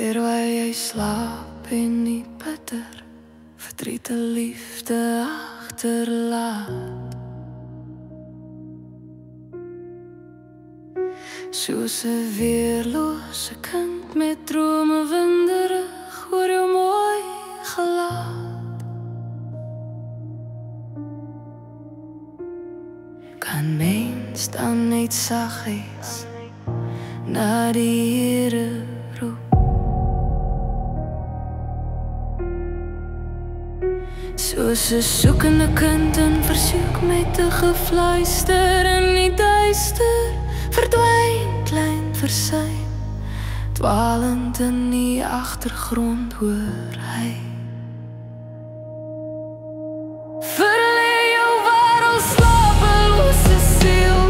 terwyl jy slaap en die bitter verdriet en liefde agterlaat. Soos 'n weerlose kind met drome winderig oor jou mooi gelaat. Kan mens dan net saggies na die Here roep? Soos 'n soekende kind in versoek met 'n gefluister in die duister verdwyn klein versyn, dwalend in die agtergrond hoor hy. Verlê jou wêreld slapelose siel,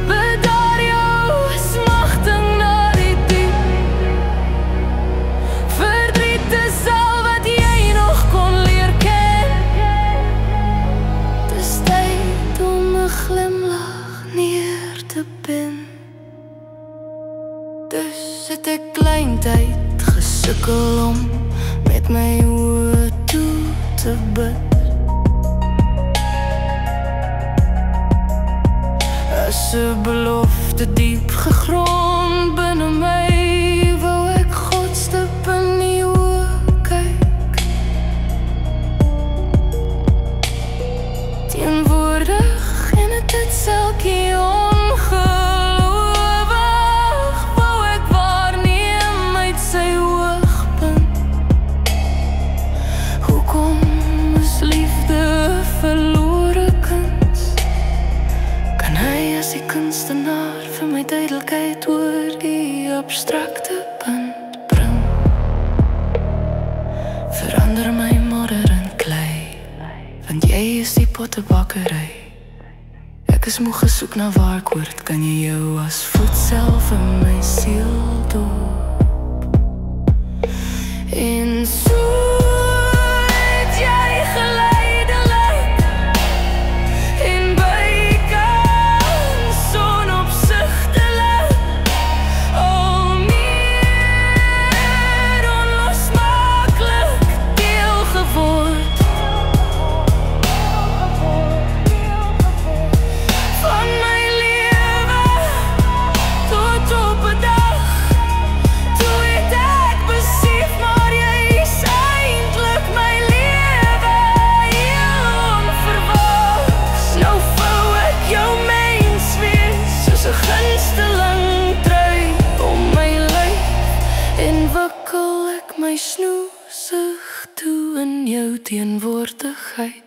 bedaar jou smagting na die diep. Verdriet is al wat jy nog kon leer ken. Dis tyd om 'n glimlach neer te pin. Dus het ek klein tyd gesukkel om met my oë toe te bid. As 'n belofte diep gegrond binne my, wou ek God stip in die oë kyk. Teenwoordig en het selkie ongeloofig, wou ek waarneem uit sy hoogpunt. Hoekom is liefde verlore kuns? Kan hy as die kunstenaar vir my duidelikheid oor die abstrakte punt bring? Verander my modder in klei, want jy is die pottebakkery. Ek is moeg gesoek na waar ek hoort, kan jy jou as voedsel vir my siel doop? En so het jy geleidelik en bykans onopsigtelik al meer onlosmaaklik deel geword van my lewe, tot op 'n dag toe het ek besef, maar jy is eintlik my lewe, heel onverwags. Nou vou ek jou mens wees, soos 'n gunsteling trui om my lyf, en wikkel ek my snoesig toe in jou teenwoordigheid.